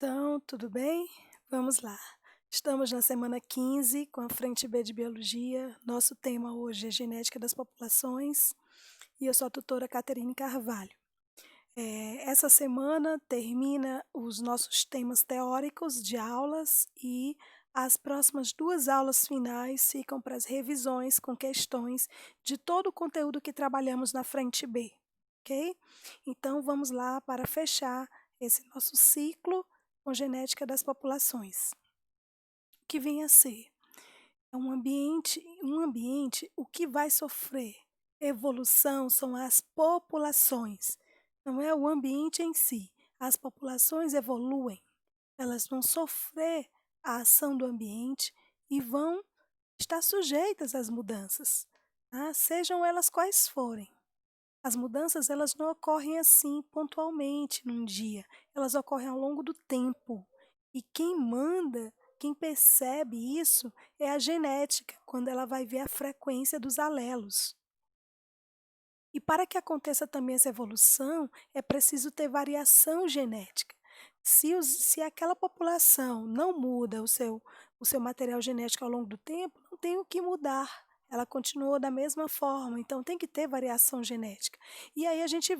Então, tudo bem? Vamos lá. Estamos na semana 15 com a frente B de Biologia. Nosso tema hoje é Genética das Populações e eu sou a tutora Caterine Carvalho. Essa semana termina os nossos temas teóricos de aulas e as próximas 2 aulas finais ficam para as revisões com questões de todo o conteúdo que trabalhamos na frente B, ok? Então vamos lá para fechar esse nosso ciclo com genética das populações. O que vem a ser? É um ambiente, o que vai sofrer evolução são as populações, não é o ambiente em si. As populações evoluem, elas vão sofrer a ação do ambiente e vão estar sujeitas às mudanças, tá? Sejam elas quais forem. As mudanças elas não ocorrem assim pontualmente num dia, elas ocorrem ao longo do tempo. E quem manda, quem percebe isso é a genética, quando ela vai ver a frequência dos alelos. E para que aconteça também essa evolução, é preciso ter variação genética. Se aquela população não muda o seu material genético ao longo do tempo, não tem o que mudar. Ela continuou da mesma forma, então tem que ter variação genética. E aí a gente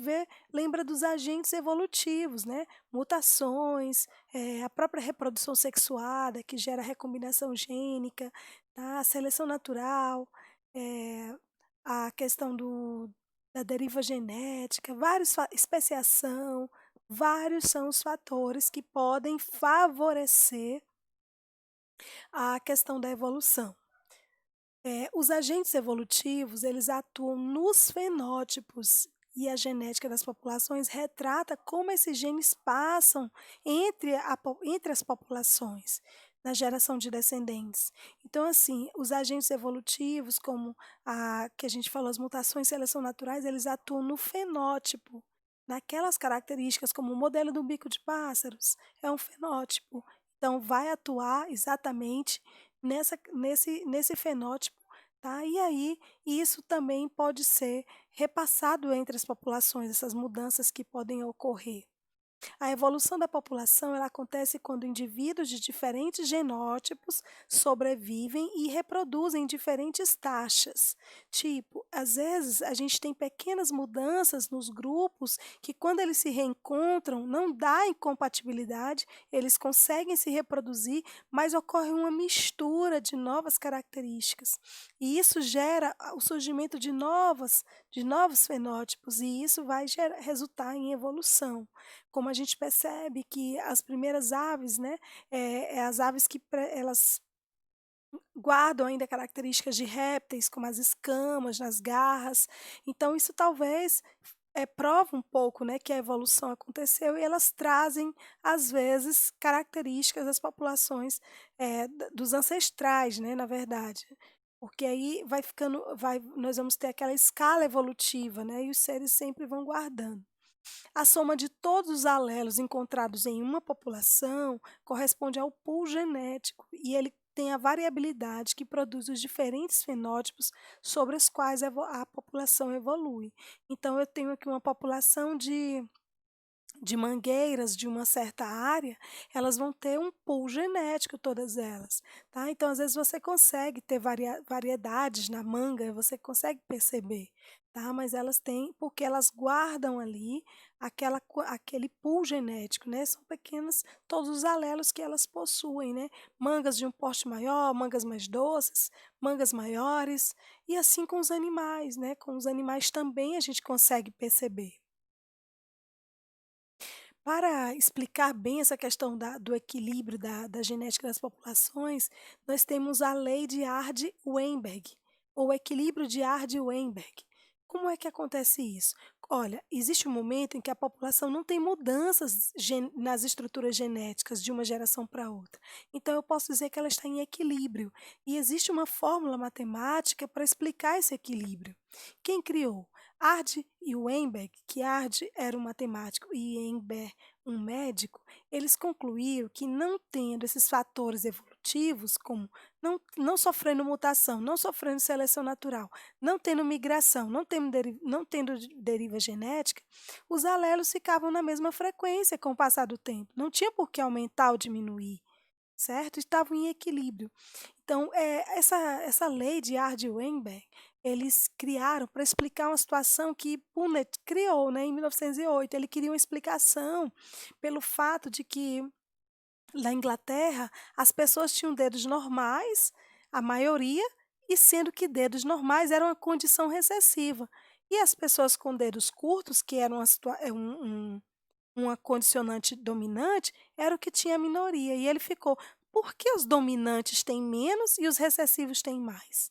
lembra dos agentes evolutivos, né? Mutações, a própria reprodução sexuada, que gera recombinação gênica, tá? A seleção natural, eh, a questão da deriva genética, especiação, vários são os fatores que podem favorecer a questão da evolução. Os agentes evolutivos, eles atuam nos fenótipos e a genética das populações retrata como esses genes passam entre as populações, na geração de descendentes. Então, assim, os agentes evolutivos, como a que a gente falou, as mutações e seleção naturais, eles atuam no fenótipo, naquelas características, como o modelo do bico de pássaros, é um fenótipo. Então, vai atuar exatamente nesse fenótipo, tá? E aí, isso também pode ser repassado entre as populações, essas mudanças que podem ocorrer. A evolução da população ela acontece quando indivíduos de diferentes genótipos sobrevivem e reproduzem em diferentes taxas. Tipo, às vezes a gente tem pequenas mudanças nos grupos que, quando eles se reencontram, não dá incompatibilidade, eles conseguem se reproduzir, mas ocorre uma mistura de novas características. E isso gera o surgimento de novos fenótipos, e isso vai resultar em evolução. Como a gente percebe que as primeiras aves, né, as aves que elas guardam ainda características de répteis, como as escamas nas garras. Então isso talvez prova um pouco, né, que a evolução aconteceu e elas trazem, às vezes, características das populações, dos ancestrais, né, na verdade. Porque aí nós vamos ter aquela escala evolutiva, né, e os seres sempre vão guardando. A soma de todos os alelos encontrados em uma população corresponde ao pool genético e ele tem a variabilidade que produz os diferentes fenótipos sobre os quais a população evolui. Então, eu tenho aqui uma população de mangueiras de uma certa área, elas vão ter um pool genético, todas elas, tá? Então, às vezes, você consegue ter variedades na manga, você consegue perceber, tá? Mas elas têm, porque elas guardam ali aquele pool genético, né? São pequenas, todos os alelos que elas possuem, né? Mangas de um porte maior, mangas mais doces, mangas maiores, e assim com os animais, né? Com os animais também a gente consegue perceber. Para explicar bem essa questão do equilíbrio da genética das populações, nós temos a lei de Arde-Weinberg, ou equilíbrio de Arde-Weinberg. Como é que acontece isso? Olha, existe um momento em que a população não tem mudanças nas estruturas genéticas de uma geração para outra. Então, eu posso dizer que ela está em equilíbrio. E existe uma fórmula matemática para explicar esse equilíbrio. Quem criou? Arde e Weinberg, que Arde era um matemático e Weinberg um médico, eles concluíram que, não tendo esses fatores evolutivos, como não sofrendo mutação, não sofrendo seleção natural, não tendo migração, não tendo deriva genética, os alelos ficavam na mesma frequência com o passar do tempo. Não tinha por que aumentar ou diminuir, certo? Estavam em equilíbrio. Então, essa lei de Hardy-Weinberg, eles criaram para explicar uma situação que Punnett criou, né, em 1908. Ele queria uma explicação pelo fato de que na Inglaterra as pessoas tinham dedos normais, a maioria, e sendo que dedos normais eram uma condição recessiva. E as pessoas com dedos curtos, que eram uma condicionante dominante, era o que tinha a minoria. E ele ficou, por que os dominantes têm menos e os recessivos têm mais?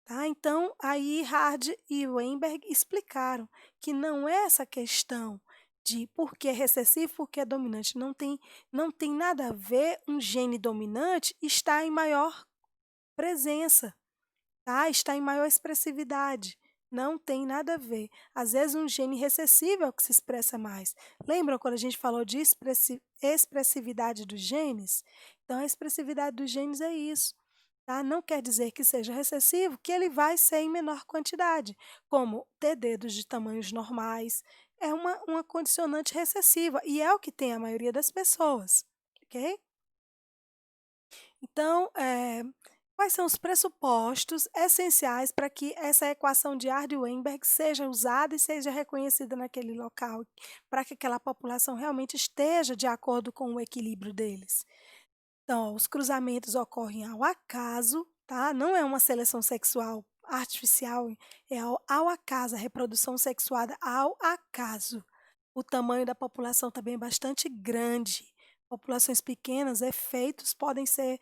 Tá? Então, aí Hardy e Weinberg explicaram que não é essa questão de por que é recessivo, por que é dominante. Não tem nada a ver um gene dominante estar em maior presença, tá? Está em maior expressividade. Não tem nada a ver. Às vezes, um gene recessivo é o que se expressa mais. Lembram quando a gente falou de expressividade dos genes? Então, a expressividade dos genes é isso. Tá? Não quer dizer que seja recessivo, que ele vai ser em menor quantidade, como ter dedos de tamanhos normais. É uma condicionante recessiva e é o que tem a maioria das pessoas, ok? Então, quais são os pressupostos essenciais para que essa equação de Hardy-Weinberg seja usada e seja reconhecida naquele local, para que aquela população realmente esteja de acordo com o equilíbrio deles? Então, ó, os cruzamentos ocorrem ao acaso, tá? Não é uma seleção sexual artificial, é ao acaso, a reprodução sexuada ao acaso. O tamanho da população também é bastante grande. Populações pequenas, efeitos podem ser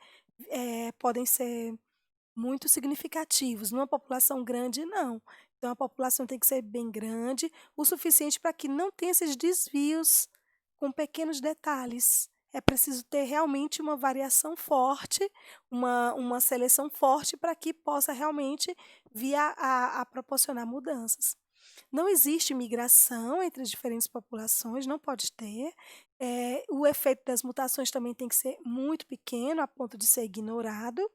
muito significativos. Numa população grande, não. Então, a população tem que ser bem grande, o suficiente para que não tenha esses desvios com pequenos detalhes. É preciso ter realmente uma variação forte, uma seleção forte para que possa realmente vir a proporcionar mudanças. Não existe migração entre as diferentes populações, não pode ter. O efeito das mutações também tem que ser muito pequeno, a ponto de ser ignorado.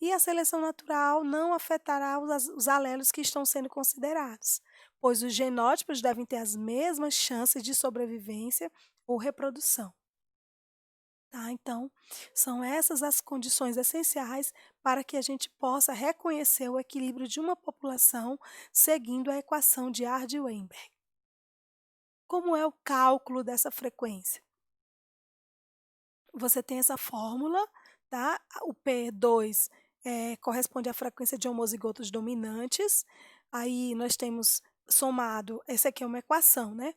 E a seleção natural não afetará os alelos que estão sendo considerados, pois os genótipos devem ter as mesmas chances de sobrevivência ou reprodução. Tá? Então, são essas as condições essenciais para que a gente possa reconhecer o equilíbrio de uma população seguindo a equação de Hardy-Weinberg. Como é o cálculo dessa frequência? Você tem essa fórmula, tá? O P2 corresponde à frequência de homozigotos dominantes. Aí nós temos somado, essa aqui é uma equação, né?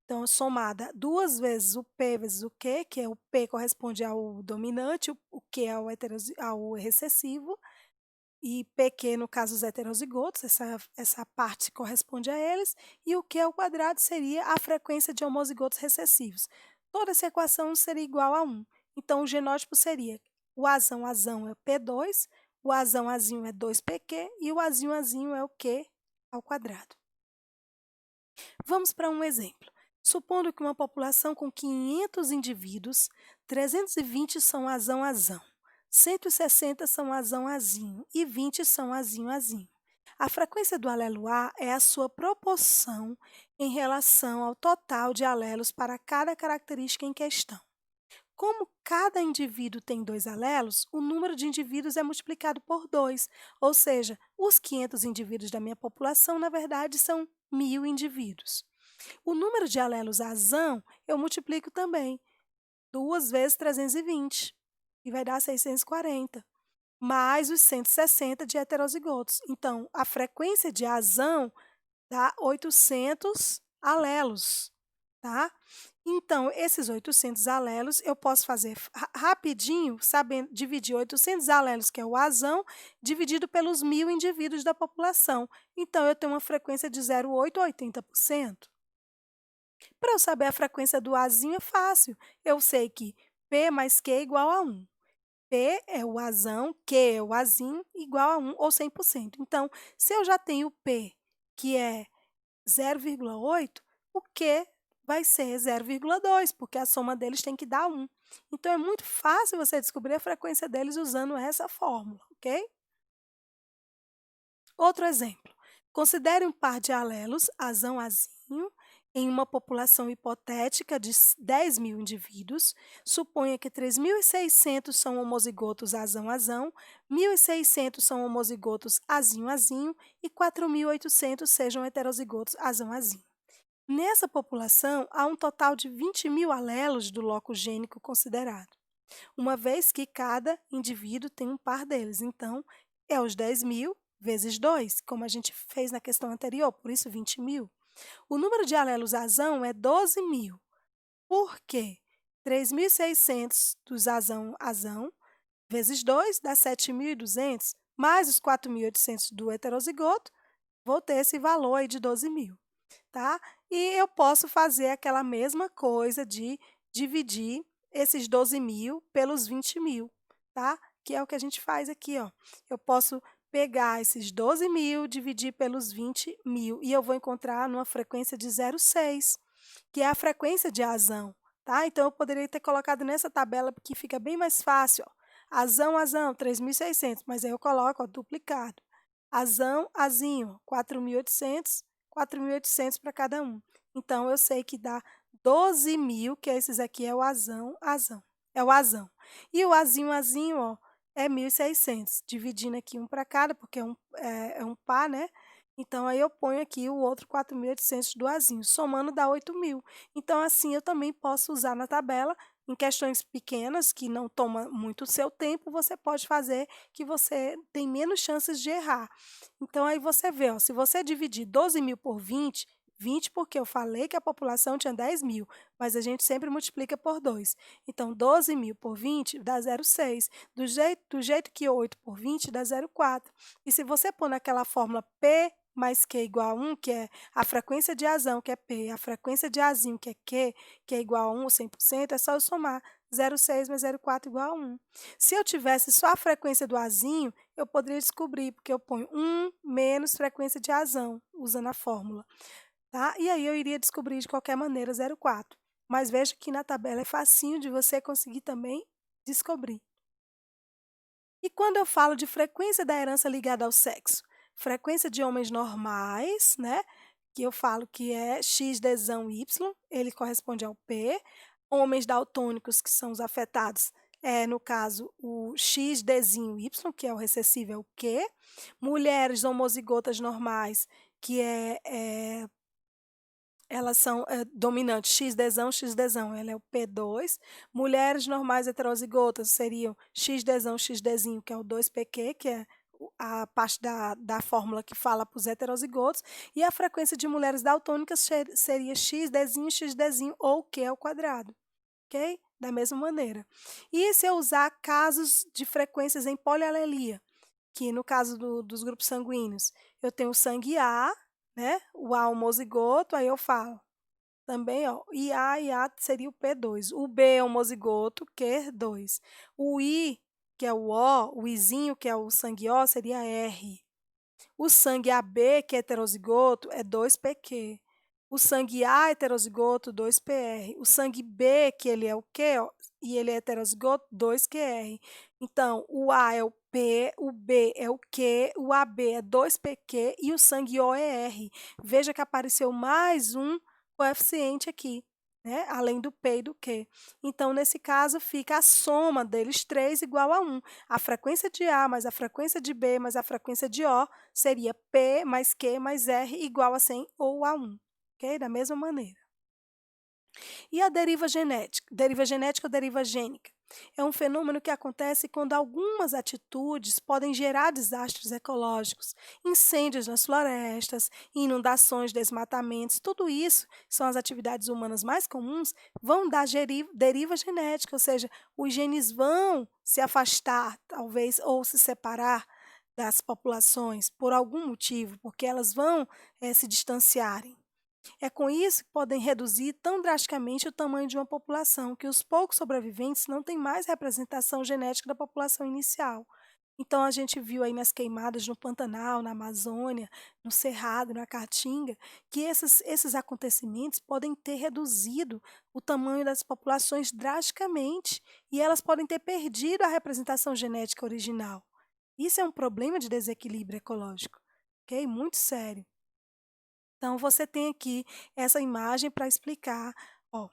Então, somada duas vezes o P vezes o Q, que é o P corresponde ao dominante, o Q ao recessivo, e PQ, no caso, os heterozigotos, essa parte corresponde a eles, e o Q ao quadrado seria a frequência de homozigotos recessivos. Toda essa equação seria igual a 1. Então, o genótipo seria o azão é P2, o azinho é 2PQ e o azinho é o Q ao quadrado. Vamos para um exemplo. Supondo que uma população com 500 indivíduos, 320 são azão, 160 são azinho e 20 são azinho. A frequência do alelo A é a sua proporção em relação ao total de alelos para cada característica em questão. Como cada indivíduo tem 2 alelos, o número de indivíduos é multiplicado por 2, ou seja, os 500 indivíduos da minha população, na verdade, são 1.000 indivíduos. O número de alelos azão eu multiplico também, 2 vezes 320, e vai dar 640, mais os 160 de heterozigotos. Então, a frequência de azão dá 800 alelos, tá? Então, esses 800 alelos eu posso fazer rapidinho, sabendo dividir 800 alelos, que é o azão, dividido pelos 1.000 indivíduos da população. Então, eu tenho uma frequência de 0,8 a 80%. Para eu saber a frequência do azinho é fácil. Eu sei que P mais Q é igual a 1. P é o azão, Q é o azinho, igual a 1 ou 100%. Então, se eu já tenho P, que é 0,8, o Q vai ser 0,2, porque a soma deles tem que dar 1. Então, é muito fácil você descobrir a frequência deles usando essa fórmula, ok? Outro exemplo. Considere um par de alelos, azão-azinho, em uma população hipotética de 10 mil indivíduos. Suponha que 3.600 são homozigotos azão-azão, 1.600 são homozigotos azinho-azinho e 4.800 sejam heterozigotos azão-azinho. Nessa população, há um total de 20 mil alelos do loco gênico considerado, uma vez que cada indivíduo tem um par deles. Então, é os 10 mil vezes 2, como a gente fez na questão anterior, por isso 20 mil. O número de alelos azão é 12 mil. Por quê? 3.600 dos azão vezes 2 dá 7.200, mais os 4.800 do heterozigoto, vou ter esse valor aí de 12 mil. Tá? E eu posso fazer aquela mesma coisa de dividir esses 12 mil pelos 20 mil, tá? Que é o que a gente faz aqui, ó. Eu posso pegar esses 12 mil, dividir pelos 20 mil, e eu vou encontrar numa frequência de 0,6, que é a frequência de azão, tá? Então, eu poderia ter colocado nessa tabela, porque fica bem mais fácil, ó. Azão, 3.600, mas aí eu coloco, ó, duplicado. Azão, azinho, 4.800 para cada um. Então, eu sei que dá 12 mil, que esses aqui é o azão. É o azão. E o azinho, ó, é 1.600. Dividindo aqui um para cada, porque é um par, né? Então, aí eu ponho aqui o outro 4.800 do azinho. Somando dá 8 mil. Então, assim, eu também posso usar na tabela. Em questões pequenas, que não toma muito o seu tempo, você pode fazer que você tem menos chances de errar. Então, aí você vê, ó, se você dividir 12 mil por 20, 20 porque eu falei que a população tinha 10 mil, mas a gente sempre multiplica por 2. Então, 12 mil por 20 dá 0,6. Do jeito que 8 por 20 dá 0,4. E se você pôr naquela fórmula P mais Q igual a 1, que é a frequência de azão, que é P, a frequência de azinho, que é Q, que é igual a 1, 100%, é só eu somar 0,6 mais 0,4 igual a 1. Se eu tivesse só a frequência do azinho, eu poderia descobrir, porque eu ponho 1 menos frequência de azão, usando a fórmula. Tá? E aí eu iria descobrir de qualquer maneira 0,4. Mas veja que na tabela é facinho de você conseguir também descobrir. E quando eu falo de frequência da herança ligada ao sexo? Frequência de homens normais, né? Que eu falo que é XDzão Y, ele corresponde ao P. Homens daltônicos, que são os afetados, no caso, o XDzinho Y, que é o recessivo, é o Q. Mulheres homozigotas normais, que elas são dominantes, XDzão, ela é o P2. Mulheres normais heterozigotas seriam XDzinho, que é o 2PQ, que é a parte da fórmula que fala para os heterozigotos, e a frequência de mulheres daltônicas seria XDzinho ou Q ao quadrado, ok? Da mesma maneira. E se eu usar casos de frequências em polialelia, que no caso dos grupos sanguíneos, eu tenho o sangue A, né? O A homozigoto, aí eu falo também, ó, IA seria o P2. O B é homozigoto, Q2. O I, que é o O, o Izinho, que é o sangue O, seria R. O sangue AB, que é heterozigoto, é 2PQ. O sangue A heterozigoto, 2PR. O sangue B, que ele é o Q, ó, e ele é heterozigoto, 2QR. Então, o A é o P, o B é o Q, o AB é 2PQ e o sangue O é R. Veja que apareceu mais um coeficiente aqui, né? Além do P e do Q. Então, nesse caso, fica a soma deles três igual a 1. A frequência de A mais a frequência de B mais a frequência de O seria P mais Q mais R igual a 100 ou a 1. Ok? Da mesma maneira. E a deriva genética? Deriva genética ou deriva gênica? É um fenômeno que acontece quando algumas atitudes podem gerar desastres ecológicos, incêndios nas florestas, inundações, desmatamentos, tudo isso são as atividades humanas mais comuns, vão dar deriva genética, ou seja, os genes vão se afastar, talvez, ou se separar das populações por algum motivo, porque elas vão se distanciarem. É com isso que podem reduzir tão drasticamente o tamanho de uma população, que os poucos sobreviventes não têm mais representação genética da população inicial. Então a gente viu aí nas queimadas no Pantanal, na Amazônia, no Cerrado, na Caatinga, que esses acontecimentos podem ter reduzido o tamanho das populações drasticamente e elas podem ter perdido a representação genética original. Isso é um problema de desequilíbrio ecológico, ok? Muito sério. Então você tem aqui essa imagem para explicar, ó,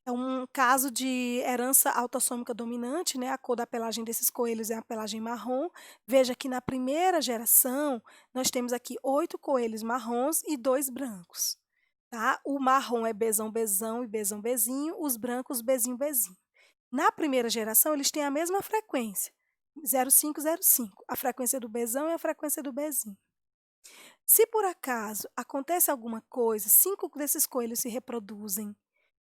é um caso de herança autossômica dominante, né, a cor da pelagem desses coelhos é a pelagem marrom. Veja que na primeira geração, nós temos aqui 8 coelhos marrons e 2 brancos, tá. O marrom é bezão, bezão e bezão, bezinho, os brancos bezinho, bezinho. Na primeira geração, eles têm a mesma frequência, 05, 05, a frequência do bezão e a frequência do bezinho. Se por acaso acontece alguma coisa, 5 desses coelhos se reproduzem,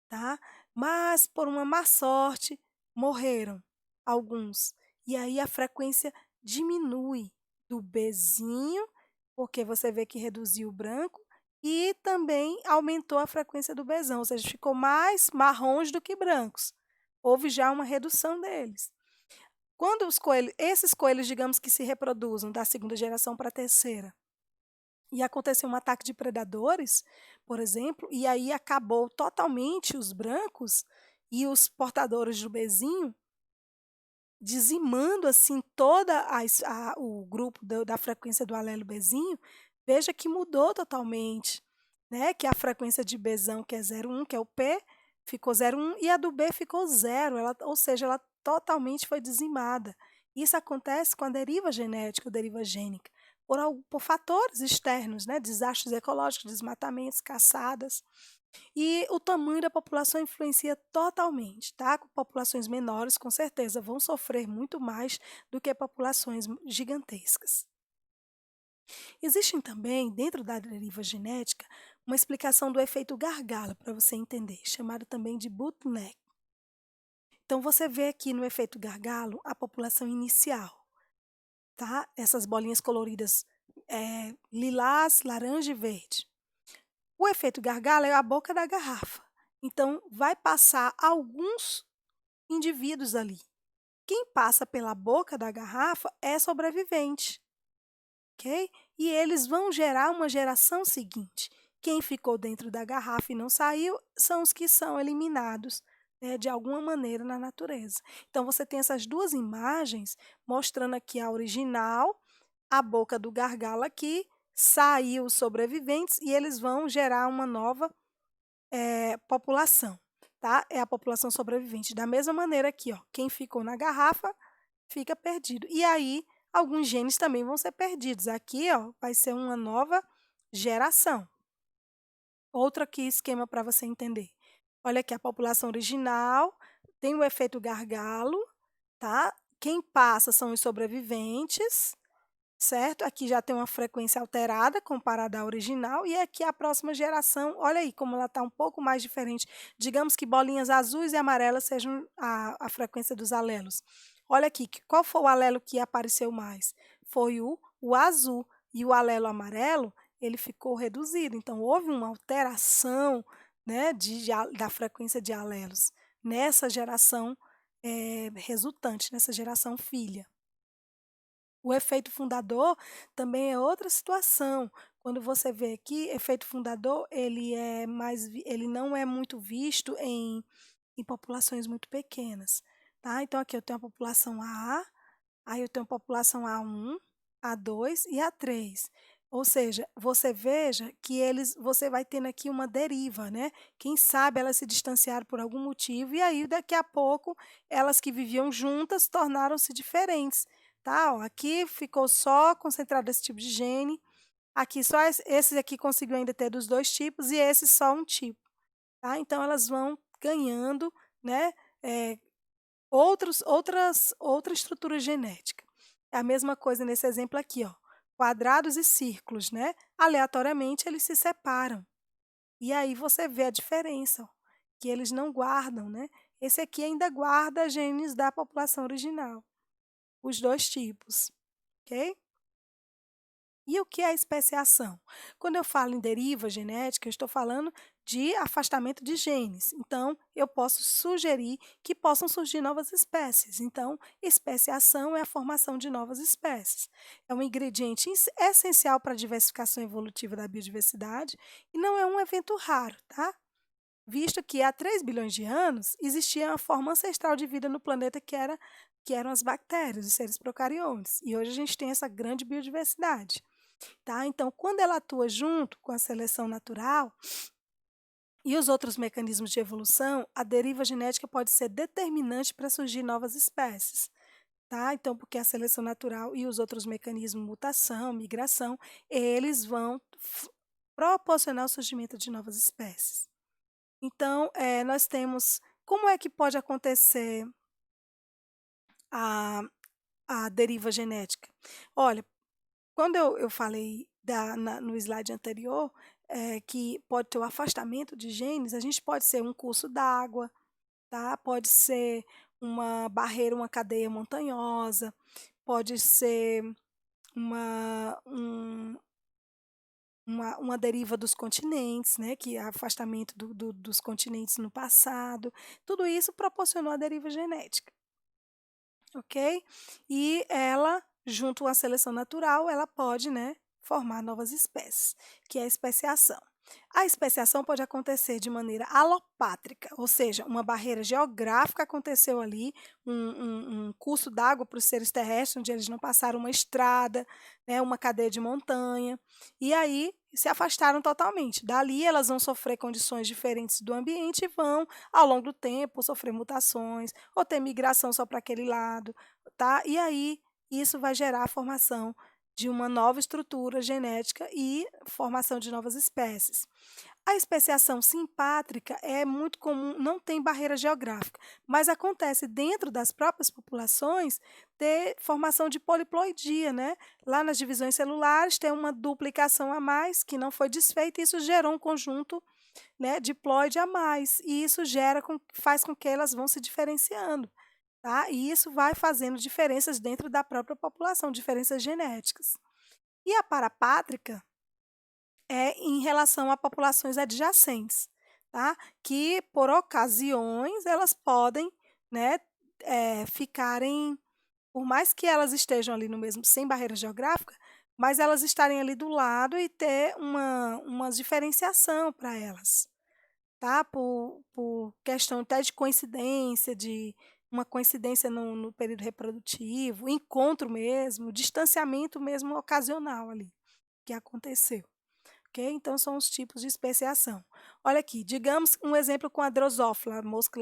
tá? Mas por uma má sorte morreram alguns. E aí a frequência diminui do bezinho, porque você vê que reduziu o branco, e também aumentou a frequência do bezão, ou seja, ficou mais marrons do que brancos. Houve já uma redução deles. Quando esses coelhos, digamos que se reproduzam da segunda geração para a terceira, e aconteceu um ataque de predadores, por exemplo, e aí acabou totalmente os brancos e os portadores do bezinho, dizimando assim toda o grupo da frequência do alelo bezinho, veja que mudou totalmente, né? Que a frequência de bezão, que é 0,1, que é o P, ficou 0,1 e a do B ficou 0, ou seja, ela totalmente foi dizimada. Isso acontece com a deriva genética ou deriva gênica por fatores externos, né, desastres ecológicos, desmatamentos, caçadas. E o tamanho da população influencia totalmente, tá? Populações menores, com certeza, vão sofrer muito mais do que populações gigantescas. Existem também, dentro da deriva genética, uma explicação do efeito gargalo, para você entender, chamado também de bottleneck. Então, você vê aqui no efeito gargalo a população inicial, tá? Essas bolinhas coloridas lilás, laranja e verde. O efeito gargalo é a boca da garrafa. Então, vai passar alguns indivíduos ali. Quem passa pela boca da garrafa é sobrevivente, ok? E eles vão gerar uma geração seguinte. Quem ficou dentro da garrafa e não saiu são os que são eliminados, né, de alguma maneira na natureza. Então, você tem essas duas imagens mostrando aqui a original, a boca do gargalo aqui, saiu os sobreviventes e eles vão gerar uma nova população, tá? É a população sobrevivente. Da mesma maneira aqui, ó, quem ficou na garrafa fica perdido. E aí, alguns genes também vão ser perdidos. Aqui, ó, vai ser uma nova geração. Outro aqui esquema para você entender. Olha aqui, a população original tem o efeito gargalo, tá? Quem passa são os sobreviventes, certo? Aqui já tem uma frequência alterada comparada à original e aqui a próxima geração, olha aí como ela está um pouco mais diferente. Digamos que bolinhas azuis e amarelas sejam a frequência dos alelos. Olha aqui, qual foi o alelo que apareceu mais? Foi o azul e o alelo amarelo, ele ficou reduzido. Então, houve uma alteração, né, da frequência de alelos nessa geração resultante, nessa geração filha. O efeito fundador também é outra situação. Quando você vê aqui, efeito fundador, ele não é muito visto em populações muito pequenas, tá? Então aqui eu tenho a população A, aí eu tenho a população A1, A2 e A3. Ou seja, você veja que você vai tendo aqui uma deriva, né? Quem sabe elas se distanciaram por algum motivo e aí daqui a pouco elas que viviam juntas tornaram-se diferentes, tá? Ó, aqui ficou só concentrado esse tipo de gene, aqui só esse aqui conseguiu ainda ter dos dois tipos e esse só um tipo, tá? Então elas vão ganhando, né? eh, outra estrutura genética. É a mesma coisa nesse exemplo aqui, ó. Quadrados e círculos, né? Aleatoriamente eles se separam. E aí você vê a diferença, ó, que eles não guardam, né? Esse aqui ainda guarda genes da população original, os dois tipos, ok? E o que é a especiação? Quando eu falo em deriva genética, eu estou falando de afastamento de genes. Então, eu posso sugerir que possam surgir novas espécies. Então, especiação é a formação de novas espécies. É um ingrediente essencial para a diversificação evolutiva da biodiversidade e não é um evento raro, tá? Visto que há 3 bilhões de anos existia uma forma ancestral de vida no planeta que eram as bactérias, os seres procariontes. E hoje a gente tem essa grande biodiversidade. Tá? Então, quando ela atua junto com a seleção natural e os outros mecanismos de evolução, a deriva genética pode ser determinante para surgir novas espécies. Tá? Então, porque a seleção natural e os outros mecanismos, mutação, migração, eles vão proporcionar o surgimento de novas espécies. Então, nós temos. Como é que pode acontecer a, a deriva genética? Olha, quando eu falei no slide anterior, que pode ter o afastamento de genes, a gente pode ser um curso d'água, tá? Pode ser uma barreira, uma cadeia montanhosa, pode ser uma, um, uma deriva dos continentes, né? Que é afastamento dos continentes no passado. Tudo isso proporcionou a deriva genética, ok? E ela, junto à seleção natural, ela pode, né, formar novas espécies, que é a especiação. A especiação pode acontecer de maneira alopátrica, ou seja, uma barreira geográfica aconteceu ali, um curso d'água para os seres terrestres, onde eles não passaram uma estrada, né, uma cadeia de montanha, e aí se afastaram totalmente. Dali elas vão sofrer condições diferentes do ambiente e vão, ao longo do tempo, sofrer mutações, ou ter migração só para aquele lado, tá? E aí isso vai gerar a formação de uma nova estrutura genética e formação de novas espécies. A especiação simpátrica é muito comum, não tem barreira geográfica, mas acontece dentro das próprias populações ter formação de poliploidia, né? Lá nas divisões celulares tem uma duplicação a mais que não foi desfeita e isso gerou um conjunto, né, diploide a mais e isso faz com que elas vão se diferenciando. Tá? E isso vai fazendo diferenças dentro da própria população, diferenças genéticas. E a parapátrica é em relação a populações adjacentes, tá? Que por ocasiões elas podem, né, ficarem, por mais que elas estejam ali no mesmo, sem barreira geográfica, mas elas estarem ali do lado e ter uma diferenciação para elas, tá? Por questão até de coincidência, de uma coincidência no período reprodutivo, encontro mesmo, distanciamento mesmo ocasional ali, que aconteceu, ok? Então, são os tipos de especiação. Olha aqui, digamos um exemplo com a Drosophila, a mosca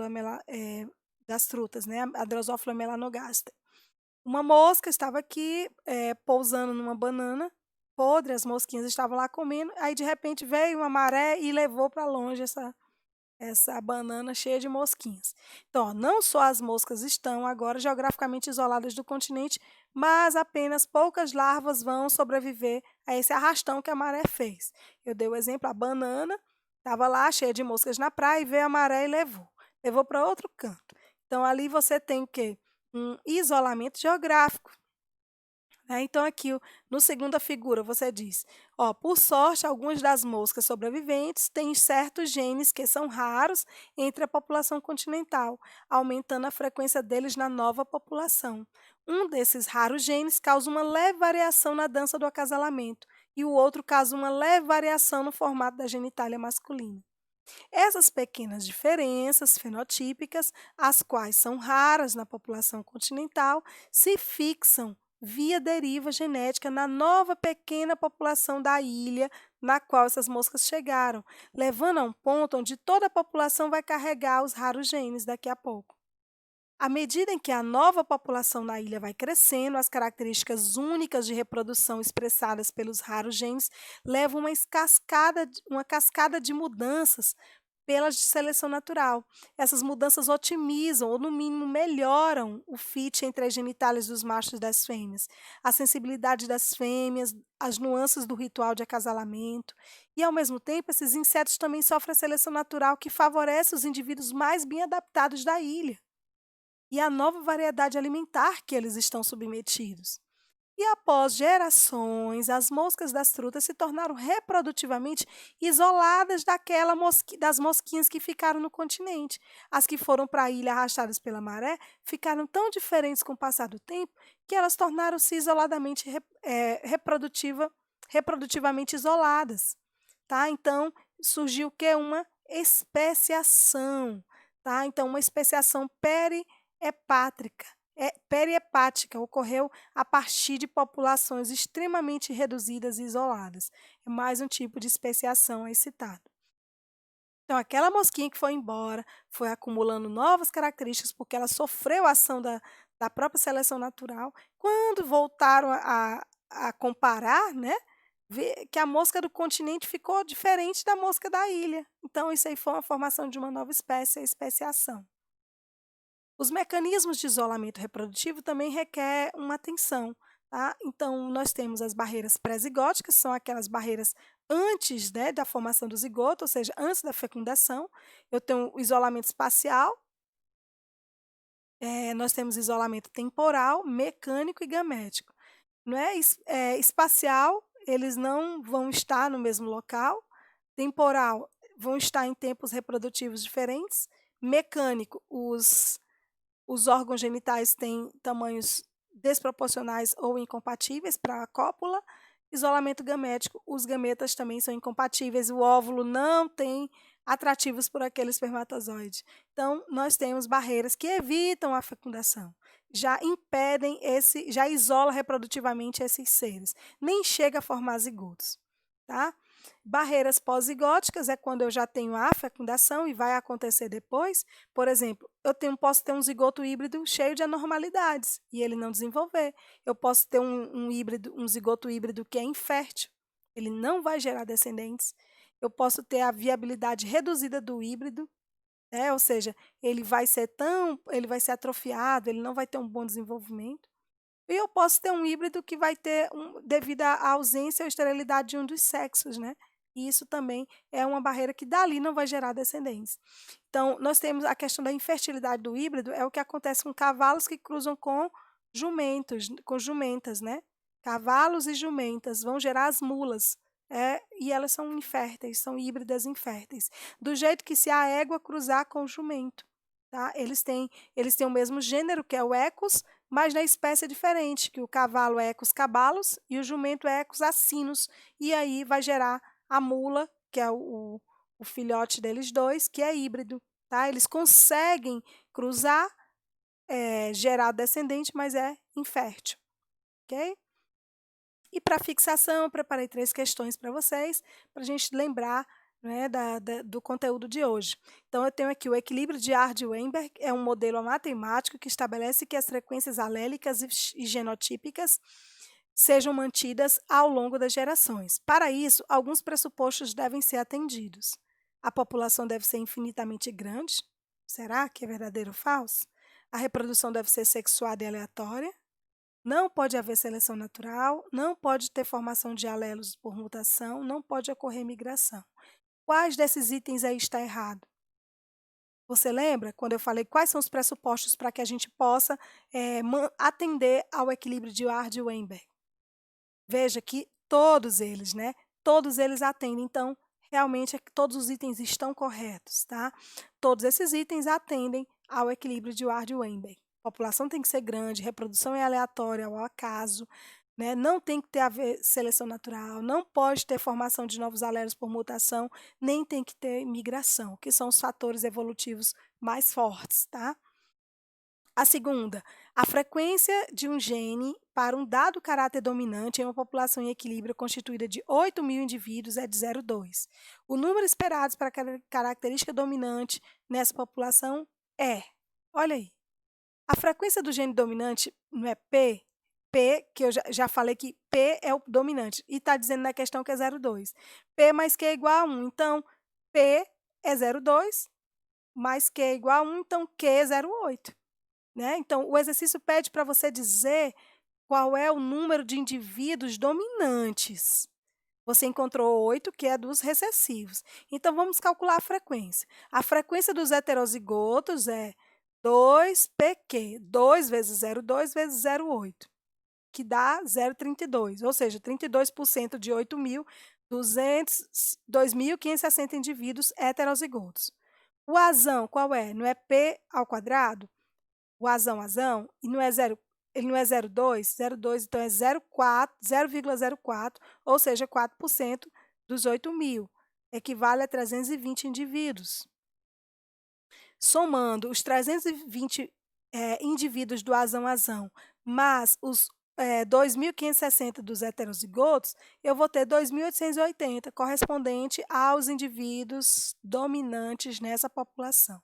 das frutas, né? A Drosophila melanogaster. Uma mosca estava aqui pousando numa banana podre, as mosquinhas estavam lá comendo, aí de repente veio uma maré e levou para longe essa banana cheia de mosquinhas. Então, ó, não só as moscas estão agora geograficamente isoladas do continente, mas apenas poucas larvas vão sobreviver a esse arrastão que a maré fez. Eu dei o exemplo, a banana estava lá cheia de moscas na praia e veio a maré e levou. Levou para outro canto. Então, ali você tem o quê? Um isolamento geográfico. Então, aqui, no segunda figura, você diz, ó, por sorte, algumas das moscas sobreviventes têm certos genes que são raros entre a população continental, aumentando a frequência deles na nova população. Um desses raros genes causa uma leve variação na dança do acasalamento e o outro causa uma leve variação no formato da genitália masculina. Essas pequenas diferenças fenotípicas, as quais são raras na população continental, se fixam via deriva genética na nova pequena população da ilha na qual essas moscas chegaram, levando a um ponto onde toda a população vai carregar os raros genes daqui a pouco. À medida em que a nova população na ilha vai crescendo, as características únicas de reprodução expressadas pelos raros genes levam uma cascada de mudanças pela seleção natural. Essas mudanças otimizam, ou no mínimo melhoram, o fit entre as genitálias dos machos e das fêmeas, a sensibilidade das fêmeas, as nuances do ritual de acasalamento. E, ao mesmo tempo, esses insetos também sofrem a seleção natural que favorece os indivíduos mais bem adaptados da ilha e a nova variedade alimentar que eles estão submetidos. E após gerações, as moscas das trutas se tornaram reprodutivamente isoladas das mosquinhas que ficaram no continente. As que foram para a ilha arrastadas pela maré ficaram tão diferentes com o passar do tempo que elas tornaram-se isoladamente reprodutivamente isoladas, tá? Então surgiu o que? Uma especiação, tá? Então uma especiação perihepática ocorreu a partir de populações extremamente reduzidas e isoladas. É mais um tipo de especiação aí citado. Então, aquela mosquinha que foi embora foi acumulando novas características porque ela sofreu a ação da própria seleção natural. Quando voltaram a comparar, né, ver que a mosca do continente ficou diferente da mosca da ilha. Então, isso aí foi uma formação de uma nova espécie, a especiação. Os mecanismos de isolamento reprodutivo também requer uma atenção, tá? Então, nós temos as barreiras pré-zigóticas, são aquelas barreiras antes, né, da formação do zigoto, ou seja, antes da fecundação. Eu tenho o isolamento espacial, nós temos isolamento temporal, mecânico e gamético. Não é, espacial, eles não vão estar no mesmo local. Temporal, vão estar em tempos reprodutivos diferentes. Mecânico, os órgãos genitais têm tamanhos desproporcionais ou incompatíveis para a cópula. Isolamento gamético, os gametas também são incompatíveis, o óvulo não tem atrativos por aquele espermatozoide. Então, nós temos barreiras que evitam a fecundação, já impedem já isola reprodutivamente esses seres, nem chega a formar zigotos, tá? Barreiras pós-zigóticas é quando eu já tenho a fecundação e vai acontecer depois. Por exemplo, posso ter um zigoto híbrido cheio de anormalidades e ele não desenvolver. Eu posso ter um zigoto híbrido que é infértil, ele não vai gerar descendentes. Eu posso ter a viabilidade reduzida do híbrido, ou seja, ele vai ser atrofiado, ele não vai ter um bom desenvolvimento. E eu posso ter um híbrido que vai ter, devido à ausência ou esterilidade de um dos sexos, né? E isso também é uma barreira que dali não vai gerar descendentes. Então, nós temos a questão da infertilidade do híbrido, é o que acontece com cavalos que cruzam com jumentas, né? Cavalos e jumentas vão gerar as mulas, e elas são inférteis, são híbridas inférteis. Do jeito que se a égua cruzar com o jumento, tá? Eles têm o mesmo gênero, que é o Equus, mas na espécie é diferente, que o cavalo é Equus cabalus e o jumento é Equus asinus, e aí vai gerar a mula, que é o filhote deles dois, que é híbrido, tá? Eles conseguem cruzar, gerar descendente, mas é infértil, ok? E para fixação, eu preparei 3 questões para vocês, para a gente lembrar, né, do conteúdo de hoje. Então, eu tenho aqui o equilíbrio de Ardy-Weinberg, é um modelo matemático que estabelece que as frequências alélicas e genotípicas sejam mantidas ao longo das gerações. Para isso, alguns pressupostos devem ser atendidos. A população deve ser infinitamente grande. Será que é verdadeiro ou falso? A reprodução deve ser sexuada e aleatória. Não pode haver seleção natural, não pode ter formação de alelos por mutação, não pode ocorrer migração. Quais desses itens aí está errado? Você lembra quando eu falei quais são os pressupostos para que a gente possa atender ao equilíbrio de Ardy-Weinberg? Veja que todos eles, né? Todos eles atendem, então, realmente todos os itens estão corretos, tá? Todos esses itens atendem ao equilíbrio de Ardy-Weinberg. A população tem que ser grande, reprodução é aleatória, ao acaso, né? Não tem que haver seleção natural, não pode ter formação de novos alelos por mutação, nem tem que ter migração, que são os fatores evolutivos mais fortes, tá? A segunda, a frequência de um gene para um dado caráter dominante em uma população em equilíbrio constituída de 8.000 indivíduos é de 0,2. O número esperado para a característica dominante nessa população é, olha aí, a frequência do gene dominante não é P? P, que eu já falei que P é o dominante, e está dizendo na questão que é 0,2. P mais Q é igual a 1, então P é 0,2, mais Q é igual a 1, então Q é 0,8. Né? Então, o exercício pede para você dizer qual é o número de indivíduos dominantes. Você encontrou 8, que é dos recessivos. Então, vamos calcular a frequência. A frequência dos heterozigotos é 2pq, 2 vezes 0,2 vezes 0,8. que dá 0,32, ou seja, 32% de 2.560 indivíduos heterozigotos. O azão qual é? Não é P ao quadrado? O azão, e não é zero, ele não é 0,2, então é 0,04, ou seja, 4% dos 8.000, equivale a 320 indivíduos. Somando os 320 indivíduos do azão, mas os 2.560 dos heterozigotos, eu vou ter 2.880, correspondente aos indivíduos dominantes nessa população.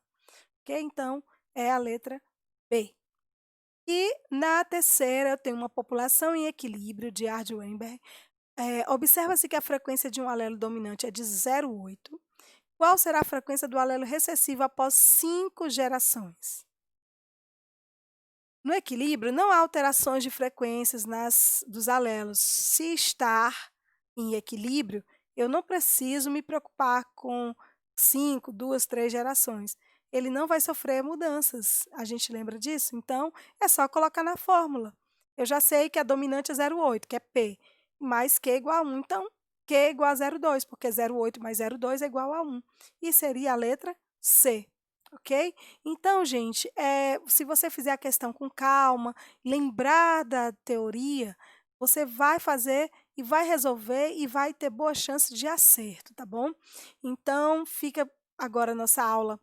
Ok? Então, é a letra B. E na terceira, eu tenho uma população em equilíbrio de Ardt-Weinberg. Observa-se que a frequência de um alelo dominante é de 0,8. Qual será a frequência do alelo recessivo após 5 gerações? No equilíbrio, não há alterações de frequências dos alelos. Se estar em equilíbrio, eu não preciso me preocupar com 5, 2, 3 gerações. Ele não vai sofrer mudanças. A gente lembra disso? Então, é só colocar na fórmula. Eu já sei que a dominante é 0,8, que é P, mais Q igual a 1. Então, Q é igual a 0,2, porque 0,8 mais 0,2 é igual a 1. E seria a letra C. Ok? Então, gente, se você fizer a questão com calma, lembrar da teoria, você vai fazer e vai resolver e vai ter boa chance de acerto, tá bom? Então, fica agora a nossa aula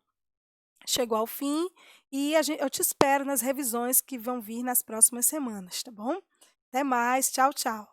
chegou ao fim e eu te espero nas revisões que vão vir nas próximas semanas, tá bom? Até mais, tchau, tchau.